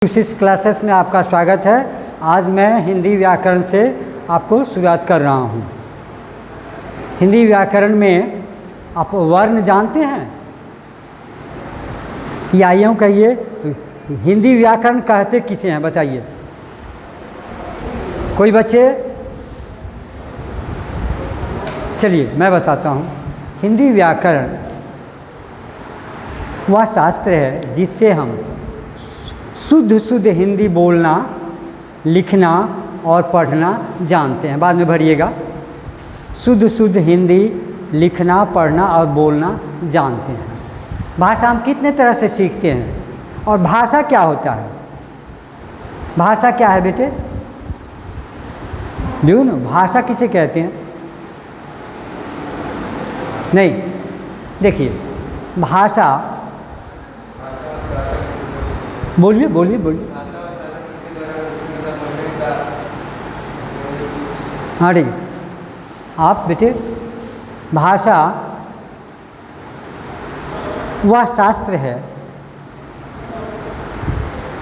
इस क्लासेस में आपका स्वागत है। आज मैं हिंदी व्याकरण से आपको शुरुआत कर रहा हूँ। हिंदी व्याकरण में आप वर्ण जानते हैं या यूँ कहिए हिंदी व्याकरण कहते किसे हैं, बताइए कोई बच्चे। चलिए मैं बताता हूँ। हिंदी व्याकरण वह शास्त्र है जिससे हम शुद्ध हिंदी बोलना, लिखना और पढ़ना जानते हैं। बाद में भरिएगा। शुद्ध हिंदी लिखना, पढ़ना और बोलना जानते हैं। भाषा हम कितने तरह से सीखते हैं और भाषा क्या होता है? भाषा क्या है बेटे? ड्यून भाषा किसे कहते हैं? नहीं, देखिए भाषा, बोलिए बोलिए बोलिए। हाँ ठीक, आप बेटे भाषा वह शास्त्र है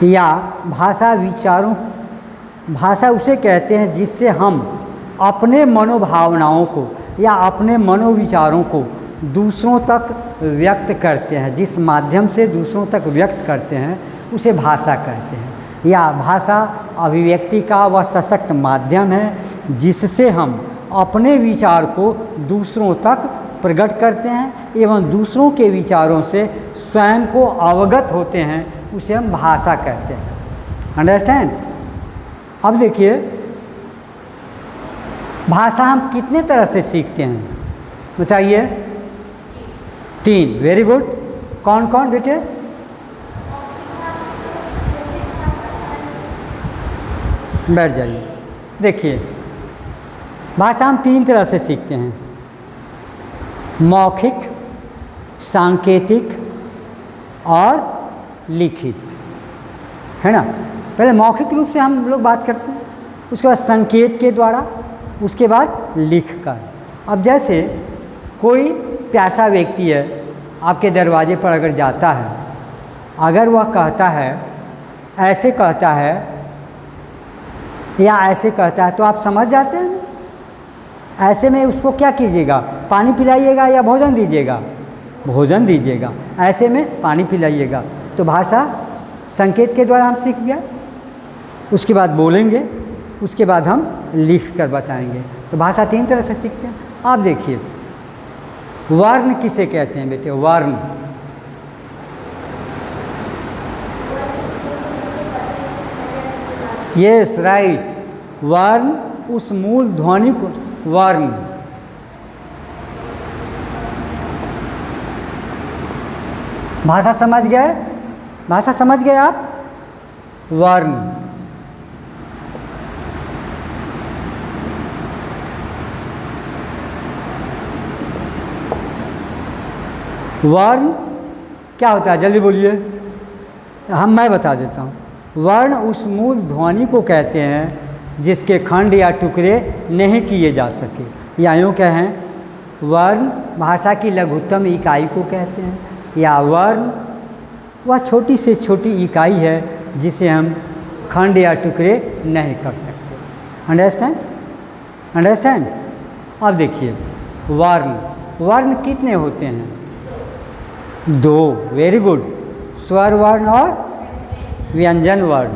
या भाषा विचारों, भाषा उसे कहते हैं जिससे हम अपने मनोभावनाओं को या अपने मनोविचारों को दूसरों तक व्यक्त करते हैं। जिस माध्यम से दूसरों तक व्यक्त करते हैं उसे भाषा कहते हैं। या भाषा अभिव्यक्ति का वह सशक्त माध्यम है जिससे हम अपने विचार को दूसरों तक प्रकट करते हैं एवं दूसरों के विचारों से स्वयं को अवगत होते हैं, उसे हम भाषा कहते हैं। अंडरस्टैंड? अब देखिए भाषा हम कितने तरह से सीखते हैं, बताइए। 3। Very good. कौन कौन बेटे? बैठ जाइए। देखिए भाषा हम 3 तरह से सीखते हैं, मौखिक, सांकेतिक और लिखित, है ना। पहले मौखिक रूप से हम लोग बात करते हैं, उसके बाद संकेत के द्वारा, उसके बाद लिखकर। अब जैसे कोई प्यासा व्यक्ति है, आपके दरवाजे पर अगर जाता है, अगर वह कहता है, ऐसे कहता है या ऐसे कहता है, तो आप समझ जाते हैं ना। ऐसे में उसको क्या कीजिएगा? पानी पिलाइएगा या भोजन दीजिएगा? भोजन दीजिएगा। ऐसे में पानी पिलाइएगा। तो भाषा संकेत के द्वारा हम सीख गए। उसके बाद बोलेंगे, उसके बाद हम लिख कर बताएंगे। तो भाषा 3 तरह से सीखते हैं। आप देखिए वर्ण किसे कहते हैं बेटे? वर्ण यस राइट। वर्ण उस मूल ध्वनि को, वर्ण भाषा समझ गए? भाषा समझ गए आप? वर्ण वर्ण क्या होता है? जल्दी बोलिए। मैं बता देता हूँ। वर्ण उस मूल ध्वनि को कहते हैं जिसके खंड या टुकड़े नहीं किए जा सके, या यूँ कहें वर्ण भाषा की लघुत्तम इकाई को कहते हैं, या वर्ण वह छोटी से छोटी इकाई है जिसे हम खंड या टुकड़े नहीं कर सकते। अंडरस्टैंड? अंडरस्टैंड? अब देखिए वर्ण, वर्ण कितने होते हैं? 2। Very good. स्वर वर्ण और व्यंजन वर्ण।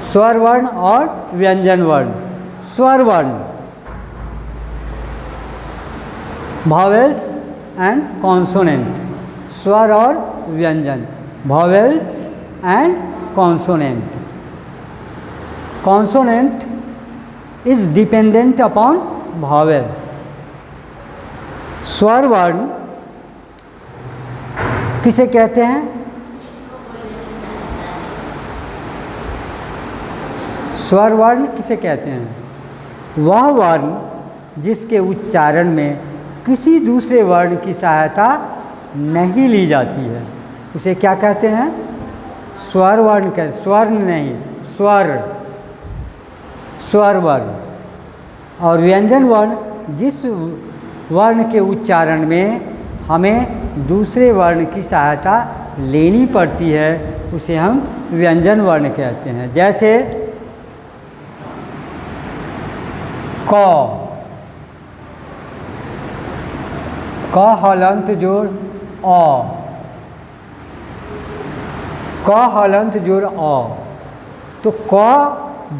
स्वर वर्ण और व्यंजन वर्ण। स्वर वर्ण वॉवेल्स एंड कॉन्सोनेंट। स्वर और व्यंजन, vowels and consonant. Consonant is dependent upon vowels. स्वर वर्ण किसे कहते हैं? स्वर वर्ण किसे कहते हैं? वह वर्ण जिसके उच्चारण में किसी दूसरे वर्ण की सहायता नहीं ली जाती है, उसे क्या कहते हैं? स्वर वर्ण कहते। स्वर्ण नहीं, स्वर। स्वर वर्ण। और व्यंजन वर्ण जिस वर्ण के उच्चारण में हमें दूसरे वर्ण की सहायता लेनी पड़ती है उसे हम व्यंजन वर्ण कहते हैं। जैसे क हलंत जोड़ अ, क हलंत जोड़ अ। तो क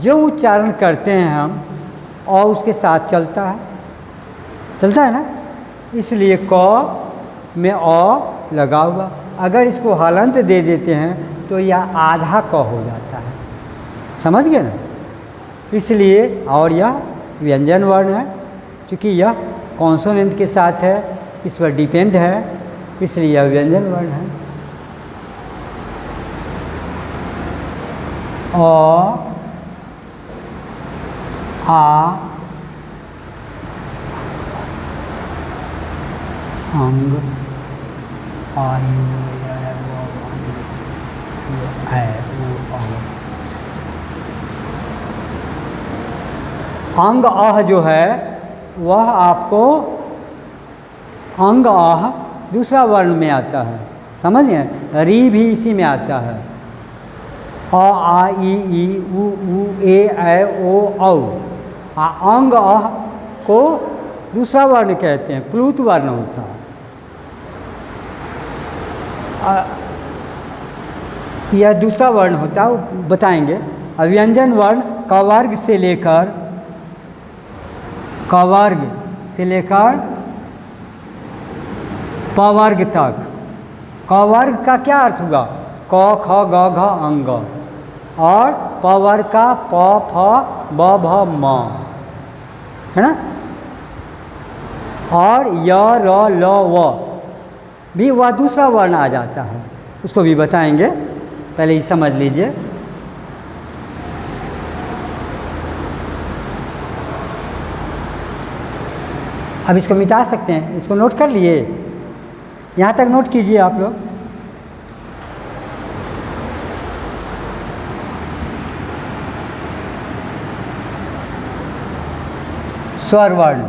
जो उच्चारण करते हैं हम अ उसके साथ चलता है ना, इसलिए क में अ लगा हुआ। अगर इसको हलंत दे देते हैं तो यह आधा क हो जाता है, समझ गए ना। इसलिए और यह व्यंजन वर्ण है, क्योंकि यह कॉन्सोनेंट के साथ है, इस पर डिपेंड है, इसलिए यह व्यंजन वर्ण है। अ आ अंग आयु अंग आह जो है वह आपको अंग आह दूसरा वर्ण में आता है, समझिए। री भी इसी में आता है। अ आ ई उ ए ऐ ओ औ। अंग आह को दूसरा वर्ण कहते हैं, प्लूत वर्ण होता है। यह दूसरा वर्ण होता है, बताएंगे। व्यंजन वर्ण कवर्ग से लेकर पवर्ग तक। कवर्ग का क्या अर्थ हुआ? क ख ग घ अंग। और पवर्ग का प फ ब भ म, है ना। और य र ल व भी वह दूसरा वर्ण आ जाता है, उसको भी बताएंगे, पहले ही समझ लीजिए। अब इसको मिटा सकते हैं, इसको नोट कर लिए, यहाँ तक नोट कीजिए आप लोग। स्वर वर्ण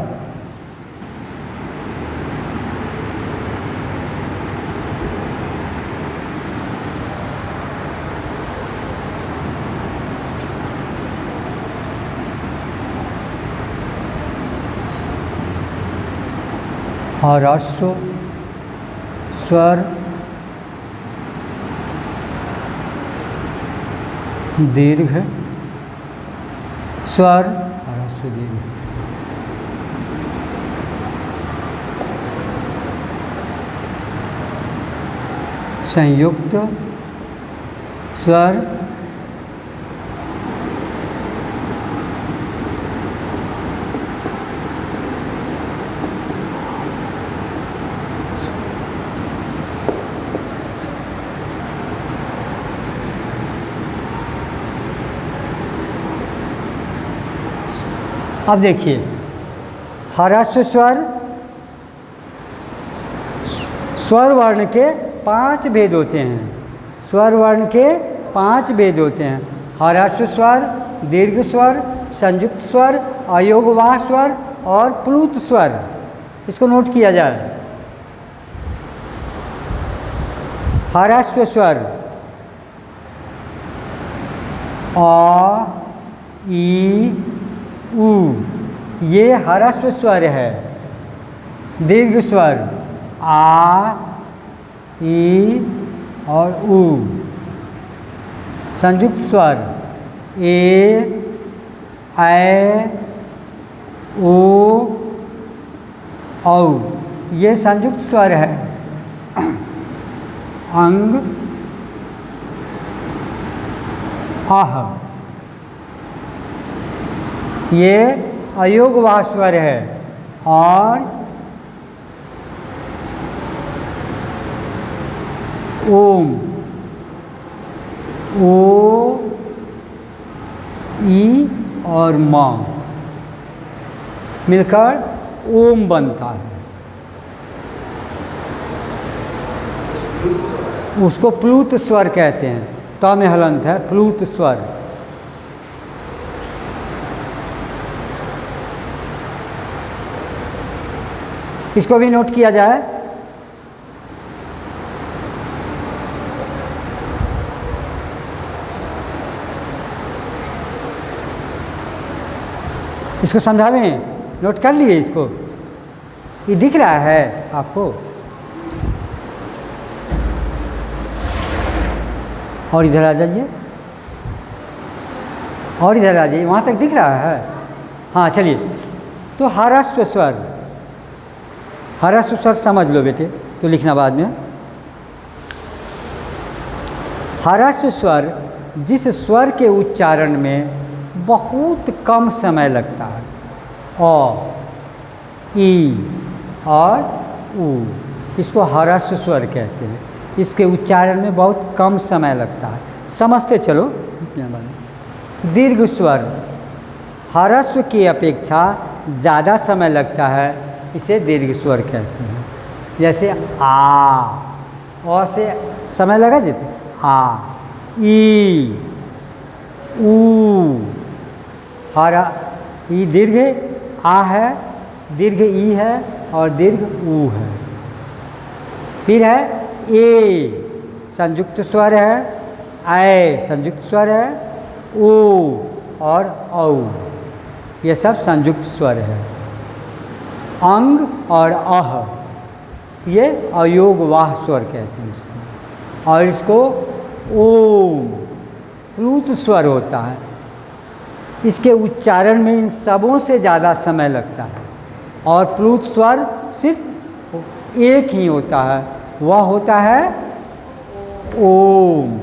ह्रस्व स्वर, दीर्घ स्वर, ह्रस्व दीर्घ। संयुक्त स्वर, अब देखिए ह्रस्व स्वर, स्वर वर्ण के 5 भेद होते हैं। स्वर वर्ण के 5 भेद होते हैं। ह्रस्व स्वर, दीर्घ स्वर, संयुक्त स्वर, अयोगवाह स्वर और प्लूत स्वर। इसको नोट किया जाए। ह्रस्व स्वर अ, ई, उ, ये ह्रस्व स्वर है। दीर्घ स्वर आ, ई और उ। संयुक्त स्वर ए, ऐ, ओ, औ, ये संयुक्त स्वर है। अंग आह, ये अयोगवाह स्वर है। और ओम, ओ, ई और म मिलकर ओम बनता है। उसको प्लूत स्वर कहते हैं। त में हलंत है, प्लूत स्वर। इसको भी नोट किया जाए। इसको समझावें, नोट कर लिए इसको, ये दिख रहा है आपको? और इधर आ जाइए, और इधर आ जाइए, वहाँ तक दिख रहा है? हाँ चलिए। तो ह्रस्व स्वर, ह्रस्व स्वर समझ लो बेटे, तो लिखना बाद में। ह्रस्व स्वर जिस स्वर के उच्चारण में बहुत कम समय लगता है, अ, ई और ऊ, इसको ह्रस्व स्वर कहते हैं। इसके उच्चारण में बहुत कम समय लगता है। समझते चलो, लिखने वाले। दीर्घ स्वर ह्रस्व की अपेक्षा ज़्यादा समय लगता है, इसे दीर्घ स्वर कहते हैं। जैसे आ से समय लगा जितने, आ, ई, ऊ, हरा, ई दीर्घ आ है, दीर्घ ई है और दीर्घ ऊ है। फिर है ए, संयुक्त स्वर है, ऐ संयुक्त स्वर है, ओ और औ, ये सब संयुक्त स्वर है। अंग और अह, ये अयोगवाह स्वर कहते हैं इसको। और इसको ओम प्लूत स्वर होता है। इसके उच्चारण में इन सबों से ज़्यादा समय लगता है। और प्लूत स्वर सिर्फ एक ही होता है, वह होता है ओम।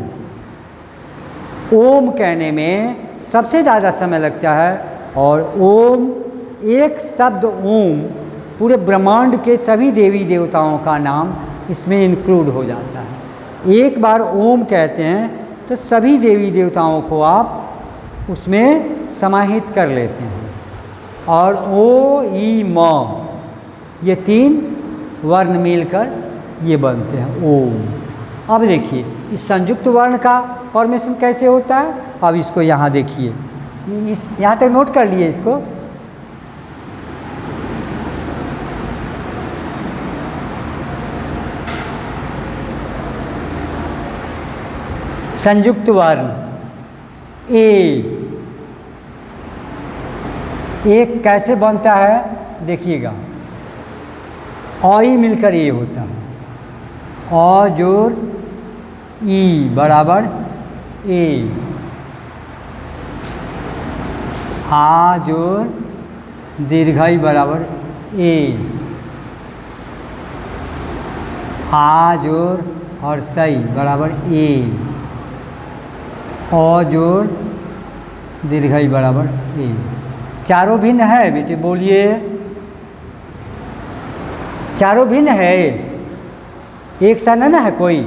ओम कहने में सबसे ज़्यादा समय लगता है। और ओम, एक शब्द ओम पूरे ब्रह्मांड के सभी देवी देवताओं का नाम इसमें इंक्लूड हो जाता है। एक बार ओम कहते हैं तो सभी देवी देवताओं को आप उसमें समाहित कर लेते हैं। और ओ, ई, म, ये तीन वर्ण मिलकर ये बनते हैं ओम। अब देखिए इस संयुक्त वर्ण का फॉर्मेशन कैसे होता है। अब इसको यहाँ देखिए, इस यहाँ तक नोट कर लिए इसको। संयुक्त वर्ण एक कैसे बनता है देखिएगा। अ ई मिलकर ए होता है, अ जोड़ ई बराबर ए, आ जोड़ दीर्घई बराबर ए, आ जोड़ और सई बराबर ए, अ जोड़ दीर्घई बराबर ए। चारों भिन्न है बेटे, बोलिए। चारों भिन्न है, एक सा ना है कोई।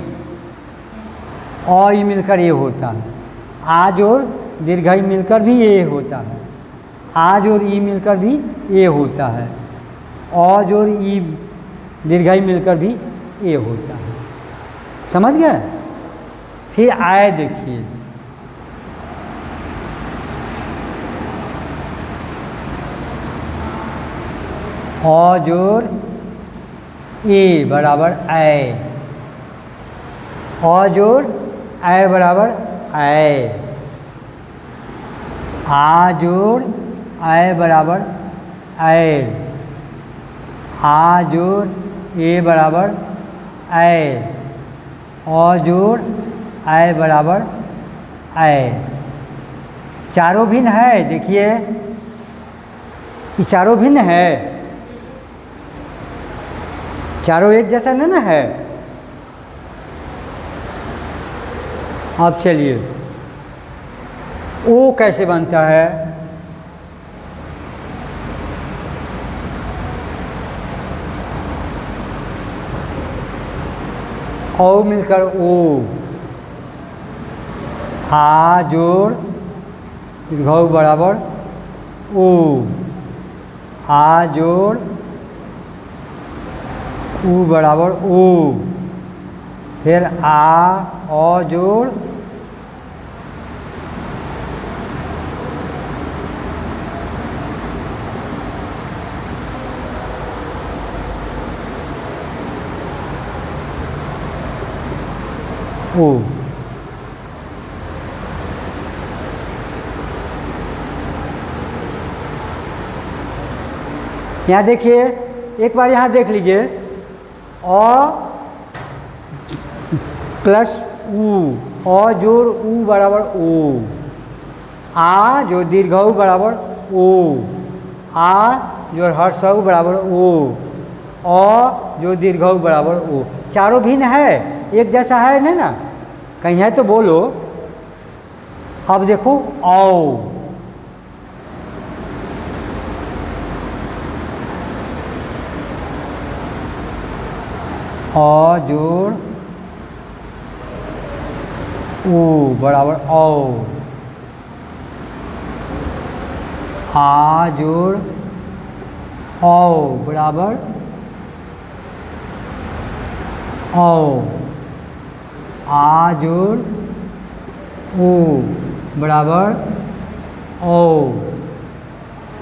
अ ई मिलकर ए होता है, आ जोड़ दीर्घई मिलकर भी ए होता है, आ जोड़ ई मिलकर भी ए होता है, अ जोड़ ई दीर्घई मिलकर भी ए होता है। समझ गए? फिर आए देखिए, अ जोड़ ए बराबर ऐ, अ जोड़ ऐ बराबर ऐ, आ जोड़ ऐ बराबर ऐ, आ जोड़ ए बराबर ऐ, अ जोड़ ऐ बराबर ऐ। चारों भिन्न है, देखिए ये चारों भिन्न है, चारों एक जैसा ना है। अब चलिए ओ कैसे बनता है। ओ मिलकर ओ, आ जोड़ दीर्घऊ बराबर ओ, आ जोड़ ऊ बराबर ओ, फिर आ, अ जोड़ ओ। यहाँ देखिए, एक बार यहाँ देख लीजिए, अ प्लस ऊ, अ जोड़ ऊ बराबर ओ, आ जो दीर्घ ऊ बराबर ओ, आ जो हर्ष ऊ बराबर ओ, अ जो दीर्घ ऊ बराबर ओ। चारों भिन्न है, एक जैसा है नहीं ना, कहीं है तो बोलो। अब देखो औ, अ जोड़ ऊ बराबर औ, आ जोड़ औ बराबर औ, आ जोड़ ऊ बराबर औ,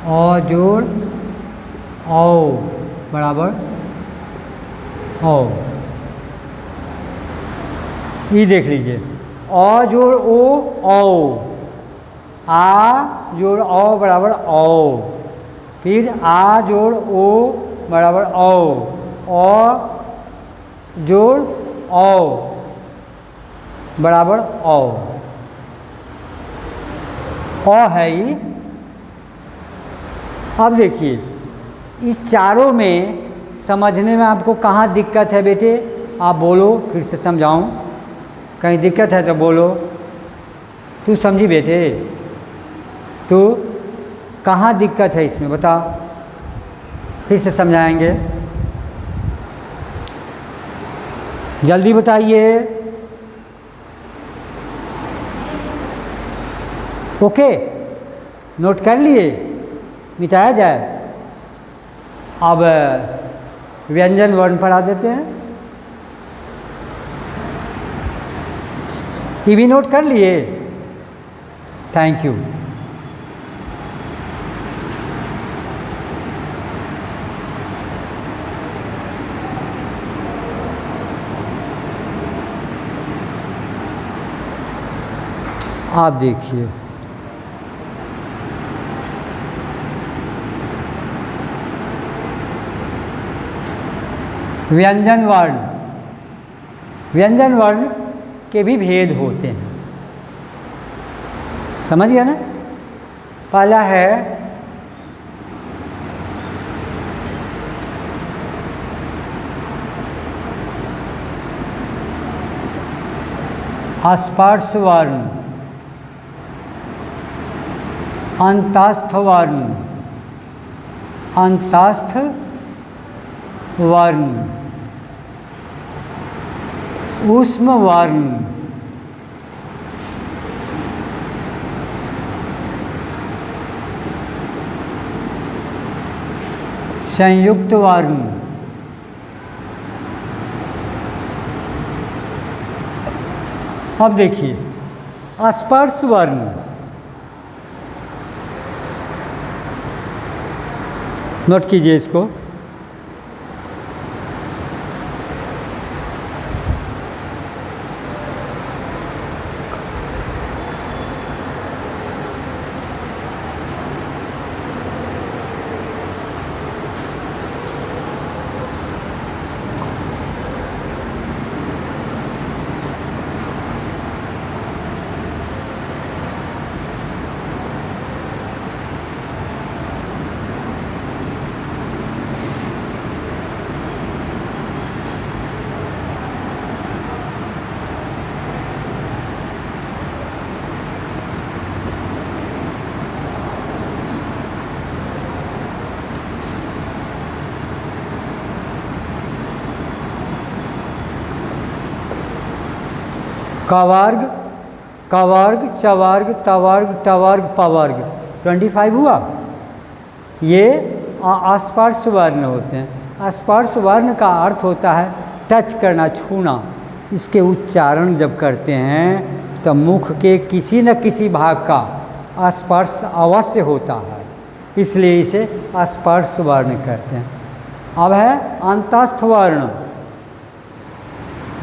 अ जोड़ औ बराबर औ। ये देख लीजिए, अ जोड़ ओ औ, आ जोड़ औ बराबर औ, फिर आ जोड़ ओ बराबर औ, अ जोड़ औ बराबर औ। अ है ये। अब देखिए, इस चारों में समझने में आपको कहाँ दिक्कत है बेटे, आप बोलो, फिर से समझाऊं। कहीं दिक्कत है तो बोलो। तू समझी बेटे, तो कहाँ दिक्कत है इसमें बता, फिर से समझाएंगे, जल्दी बताइए। ओके, नोट कर लिए, मिटाया जाए। अब व्यंजन वर्ण पढ़ा देते हैं। ये भी नोट कर लिए, थैंक यू। आप देखिए, व्यंजन वर्ण, व्यंजन वर्ण के भी भेद होते हैं, समझ गया ना। पहला है स्पर्श वर्ण, अंतस्थ वर्ण, अंतस्थ वर्ण, ऊष्म वर्ण, संयुक्त वर्ण। अब देखिए, स्पर्श वर्ण, नोट कीजिए इसको। कवर्ग, कवर्ग, चवर्ग, तवर्ग, टवर्ग, पवर्ग, 25 हुआ। ये स्पर्श वर्ण होते हैं। स्पर्श वर्ण का अर्थ होता है टच करना, छूना। इसके उच्चारण जब करते हैं तो मुख के किसी न किसी भाग का स्पर्श अवश्य होता है, इसलिए इसे स्पर्श वर्ण कहते हैं। अब है अंतस्थ वर्ण,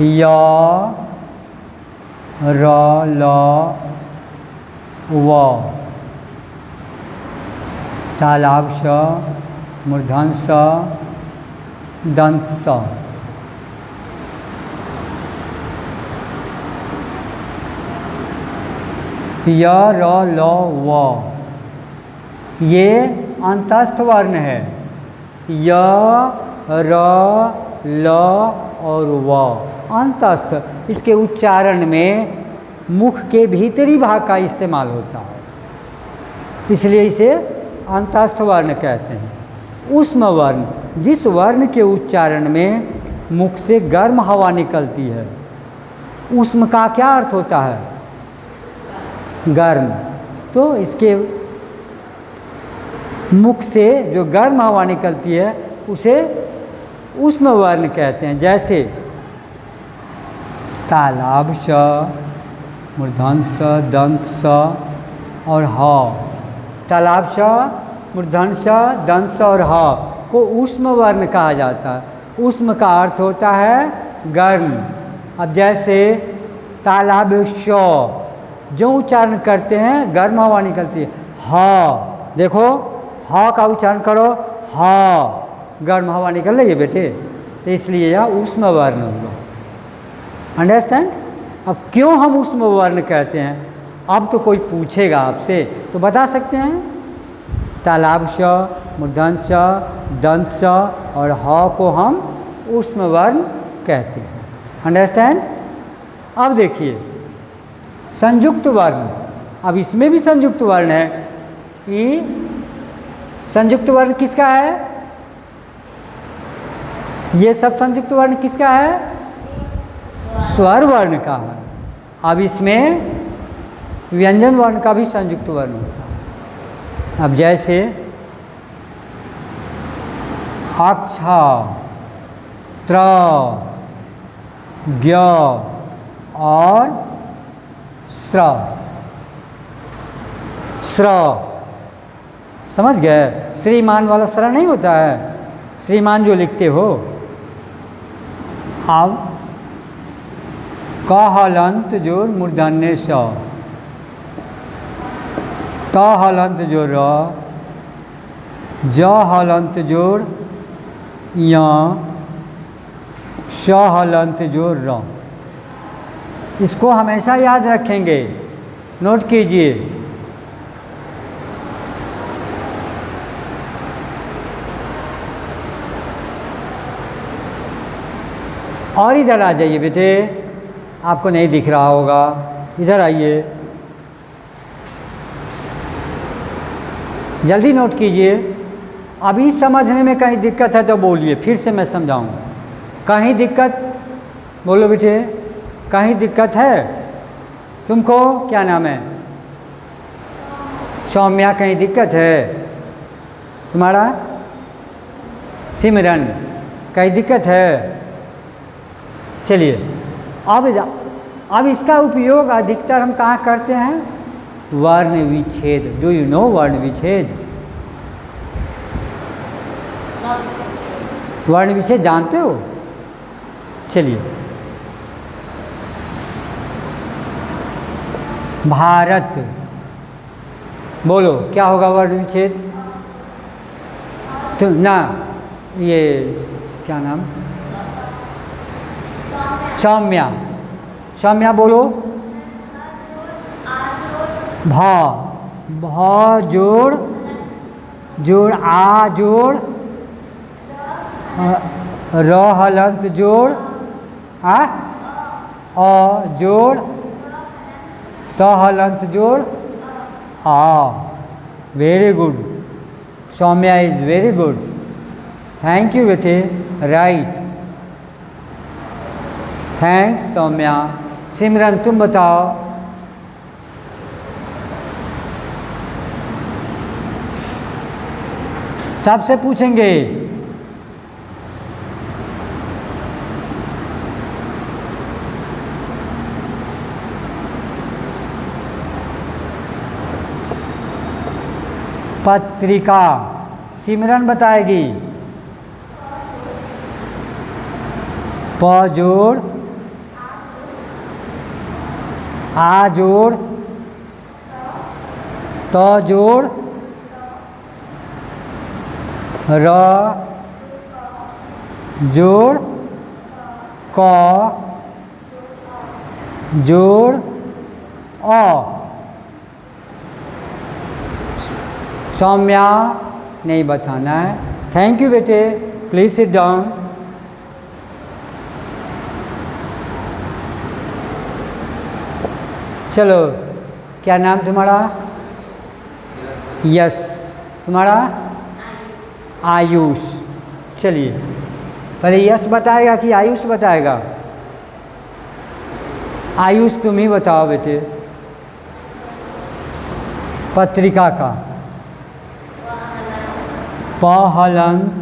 य, र ल व, तालाब श, मूर्धन स, दंत स। य र ल व, ये अंतस्थ वर्ण है। य र ल और व अंतस्थ, इसके उच्चारण में मुख के भीतरी भाग का इस्तेमाल होता है, इसलिए इसे अंतस्थ वर्ण कहते हैं। ऊष्म वर्ण, जिस वर्ण के उच्चारण में मुख से गर्म हवा निकलती है। ऊष्म का क्या अर्थ होता है? गर्म। तो इसके मुख से जो गर्म हवा निकलती है उसे ऊष्म वर्ण कहते हैं। जैसे तालाब श, मूर्धन स, दंत स और ह। तालाब श, मूर्धन स, दंत स और ह को ऊष्म वर्ण कहा जाता है। ऊष्म का अर्थ होता है गर्म। अब जैसे तालाब श, जो उच्चारण करते हैं गर्म हवा निकलती है। ह, देखो ह का उच्चारण करो, ह, गर्म हवा निकल रही है बेटे, तो इसलिए यह ऊष्म वर्ण हुआ। अंडरस्टैंड? अब क्यों हम ऊष्म वर्ण कहते हैं? अब तो कोई पूछेगा आपसे तो बता सकते हैं। तालाब श, मूर्धन स, दंत स और ह को हम ऊष्म वर्ण कहते हैं। अंडरस्टैंड? अब देखिए संयुक्त वर्ण। अब इसमें भी संयुक्त वर्ण है। ई संयुक्त वर्ण किसका है? ये सब संयुक्त वर्ण किसका है? स्वर वर्ण का है। अब इसमें व्यंजन वर्ण का भी संयुक्त वर्ण होता है। अब जैसे अक्ष, त्र, ज्ञ और स्र। स्र, समझ गए? श्रीमान वाला स्र नहीं होता है, श्रीमान जो लिखते हो। अब क हलंत जोड़ मूर्धन्य स, त हलंत जोड़ र, ज हलंत जोड़ य, श हलंत जोड़ र। इसको हमेशा याद रखेंगे, नोट कीजिए। और इधर आ जाइए बेटे, आपको नहीं दिख रहा होगा, इधर आइए, जल्दी नोट कीजिए। अभी समझने में कहीं दिक्कत है तो बोलिए, फिर से मैं समझाऊँ। कहीं दिक्कत, बोलो बेटे, कहीं दिक्कत है तुमको? क्या नाम है? सौम्या, कहीं दिक्कत है तुम्हारा? सिमरन, कहीं दिक्कत है? चलिए अब इसका उपयोग अधिकतर हम कहाँ करते हैं? वर्ण विच्छेद। डू यू नो वर्ण विच्छेद? वर्ण विच्छेद जानते हो? चलिए, भारत, बोलो क्या होगा वर्ण विच्छेद? तो ना, ये क्या नाम? सौम्या, सौम्या बोलो। भ, भ जोड़ जोड़ आ जोड़ र हलंत जोड़ आ, अ जोड़ त हलंत जोड़ आ। Very good, Soumya is very good, thank you बेटे, राइट, थैंक्स सौम्या। सिमरन तुम बताओ। सबसे पूछेंगे। पत्रिका, सिमरन बताएगी। प जोड़ आ जोड़ त जोड़ र जोड़ क जोड़ अ। सौम्या नहीं बताना है। थैंक यू बेटे, प्लीज सिट डाउन। चलो, क्या नाम तुम्हारा? यस। तुम्हारा? आयुष। चलिए, पहले यस बताएगा कि आयुष बताएगा? आयुष तुम ही बताओ बेटे। पत्रिका का प हलंत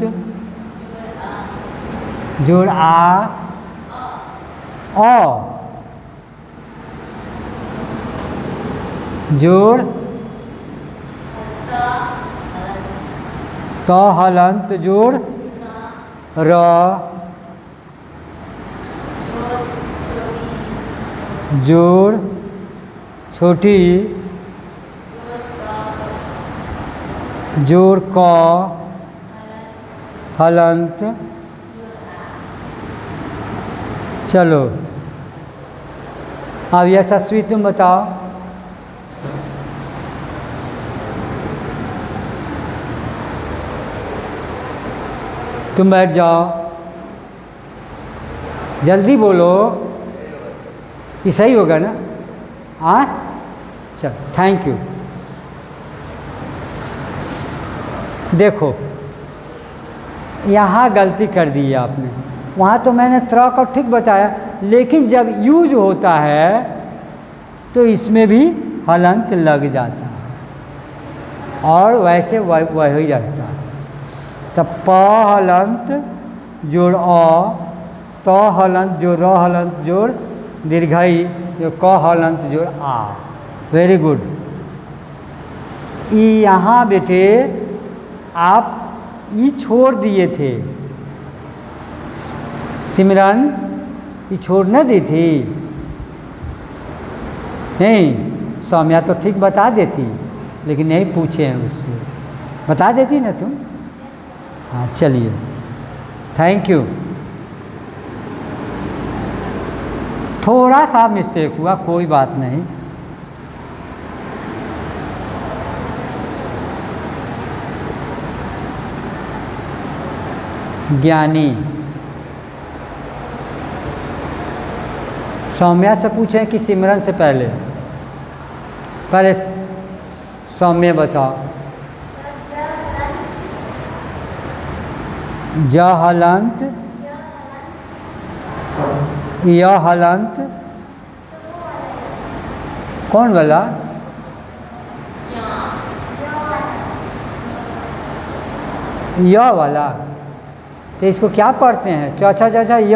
जोड़ आ अ जोड़ त हलंत जोड़ र जोड़ छोटी जोड़ क हलंत। चलो, अब यशस्वी तुम बताओ। तुम बैठ जाओ, जल्दी बोलो, ये सही होगा ना? हाँ, चल, थैंक यू। देखो, यहाँ गलती कर दी है आपने। वहाँ तो मैंने त्र को ठीक बताया, लेकिन जब यूज होता है तो इसमें भी हलंत लग जाता है और वैसे वही रहता है। तब प हलंत जोड़ अ, त हलंत जोड़ र हलंत जोड़ दीर्घई जो क हलंत जोड़ आ। Very good. यहाँ बेटे आप ई छोड़ दिए थे, सिमरन ये छोड़ न दी थी? नहीं, सौम्या तो ठीक बता देती, लेकिन नहीं पूछे हैं उससे। बता देती ना तुम? हाँ, चलिए, थैंक यू। थोड़ा सा मिस्टेक हुआ, कोई बात नहीं। ज्ञानी, सौम्या से पूछें कि सिमरन से पहले? पहले सौम्या बताओ। ज हलंत य हलंत कौन वाला? य वाला। तो इसको क्या पढ़ते हैं? च छ ज झ य,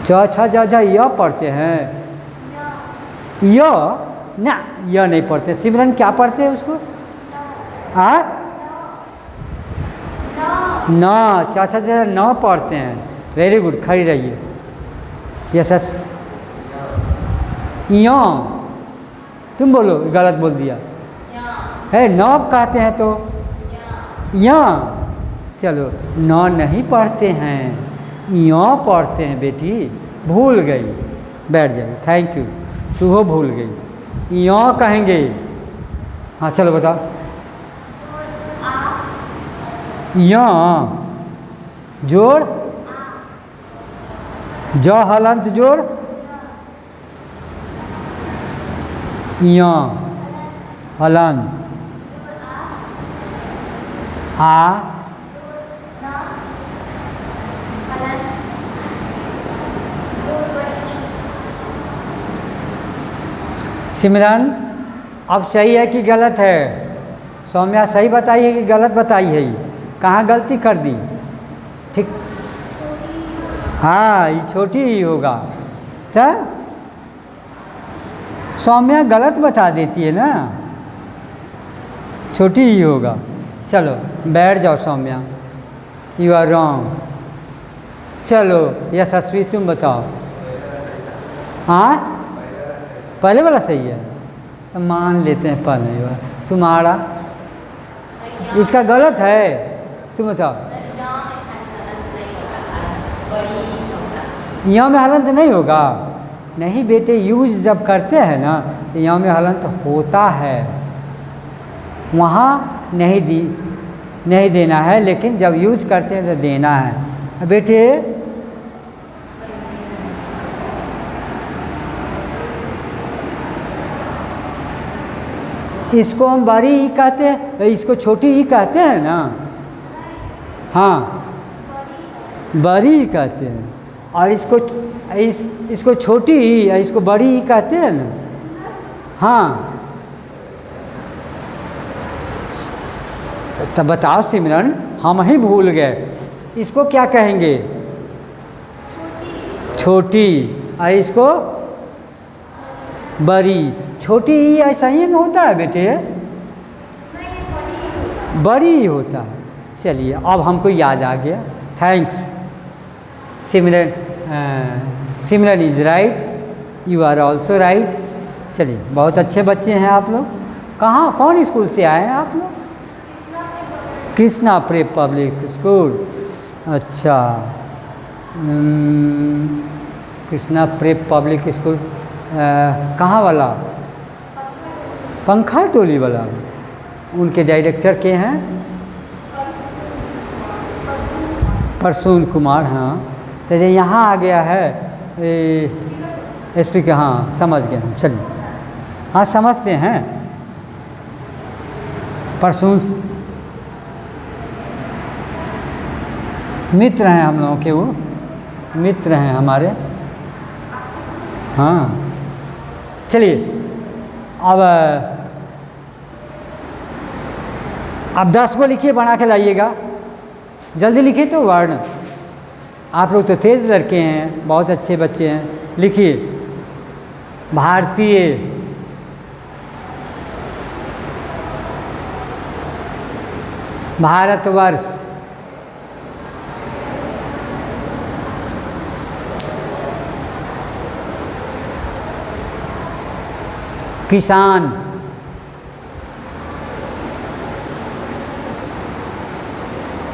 च छ ज झ य पढ़ते हैं? य ना, य नहीं पढ़ते। सिमरन क्या पढ़ते हैं उसको? न, च छ ज झ न पढ़ते हैं। वेरी गुड, खड़ी रहिए। यस, य तुम बोलो, गलत बोल दिया है। न कहते हैं तो या। चलो, न नहीं पढ़ते हैं, या पढ़ते हैं बेटी। भूल गई, बैठ जाइए। थैंक यू, तू हो भूल गई। या कहेंगे। हाँ, चलो बताओ। या जोड़ ज हलंत जोड़ या हलंत आ सिमरन अब सही है कि गलत है? सौम्या सही बताई है कि गलत बताई है? कहाँ गलती कर दी? ठीक, हाँ, ये छोटी ही होगा। तो सौम्या गलत बता देती है ना, छोटी ही होगा। चलो, बैठ जाओ सौम्या, यू आर रॉन्ग। चलो यशस्वी तुम बताओ। हाँ, पहले वाला सही है, तो मान लेते हैं पहले वाला। तुम्हारा इसका गलत है, तुम बताओ। यहाँ में हलंत नहीं होगा? नहीं बेटे, यूज जब करते हैं ना तो यहाँ में हलंत होता है, वहाँ नहीं देना है, लेकिन जब यूज करते हैं तो देना है बेटे। इसको हम बड़ी ई कहते हैं, इसको छोटी ई कहते हैं ना। हाँ, बड़ी ई कहते हैं, और इसको छोटी ई, इसको बड़ी ई कहते हैं ना। हाँ, तब बताओ सिमरन, हम ही भूल गए। इसको क्या कहेंगे? छोटी। और इसको बड़ी। छोटी ई ऐसा ही नहीं होता है बेटे, बड़ी ही होता है। चलिए, अब हमको याद आ गया, thanks Simran. Simran is right, you are also right. चलिए, बहुत अच्छे बच्चे हैं आप लोग। कहाँ, कौन स्कूल से आए हैं आप लोग? Krishna prep public school. अच्छा, कृष्णा प्रेप पब्लिक स्कूल कहाँ वाला? पंखा टोली वाला। उनके डायरेक्टर के हैं प्रसून कुमार। हाँ, तो यहाँ आ गया है एसपी के। हाँ, समझ गए हम। चलिए, हाँ समझते हैं। प्रसून मित्र हैं हम लोगों के, वो मित्र हैं हमारे। हाँ, चलिए, अब 10 को लिखिए, बना के लाइएगा, जल्दी लिखिए। तो वर्ण, आप लोग तो तेज लड़के हैं, बहुत अच्छे बच्चे हैं। लिखिए, भारतीय, भारतवर्ष, किसान,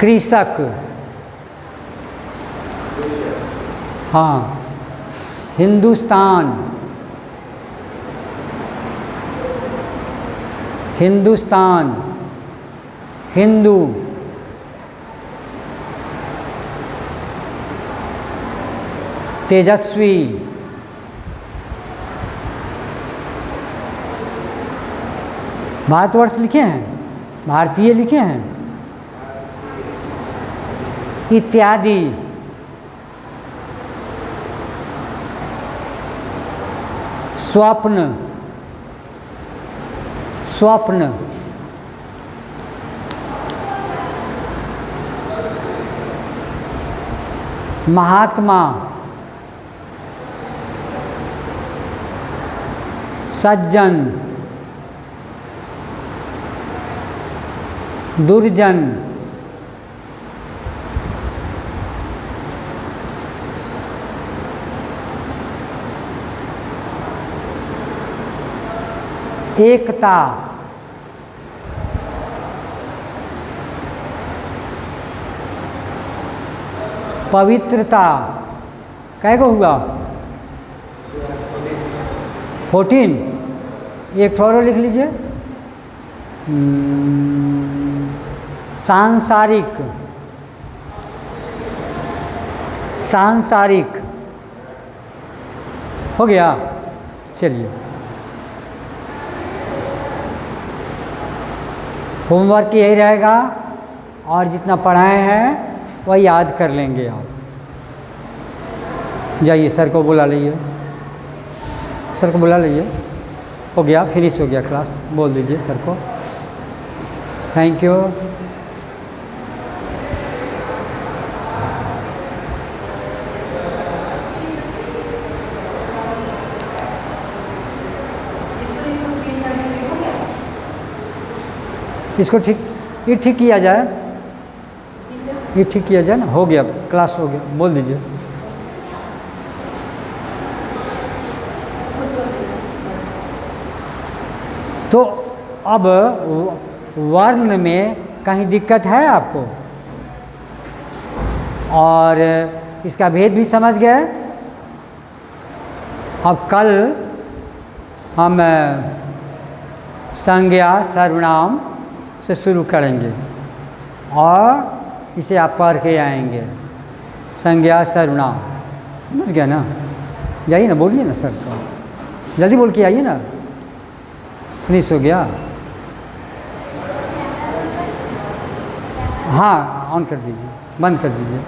कृषक। हाँ, हिंदुस्तान, हिंदुस्तान, हिंदू, तेजस्वी, भारतवर्ष लिखे हैं, भारतीय लिखे हैं, इत्यादि। स्वप्न, स्वप्न, महात्मा, सज्जन, दुर्जन, एकता, पवित्रता। कै गो हुआ? 14। एक थोड़ा लिख लीजिए। सांसारिक, सांसारिक हो गया। चलिए, होमवर्क यही रहेगा, और जितना पढ़ाए हैं वह याद कर लेंगे आप। जाइए, सर को बुला लीजिए, सर को बुला लीजिए। हो गया, फिनिश हो गया क्लास, बोल दीजिए सर को। Thank you. इसको ठीक, ये ठीक किया जाए, ये ठीक किया जाए ना। हो गया, क्लास हो गया, बोल दीजिए। तो अब वर्ण में कहीं दिक्कत है आपको? और इसका भेद भी समझ गए। अब कल हम संज्ञा सर्वनाम से शुरू करेंगे और इसे आप पढ़ के आएंगे। संज्ञा सर्वनाम समझ गए ना? जाइए ना, बोलिए ना सर को, जल्दी बोल के आइए ना। फिनिश हो गया? हाँ, ऑन कर दीजिए, बंद कर दीजिए।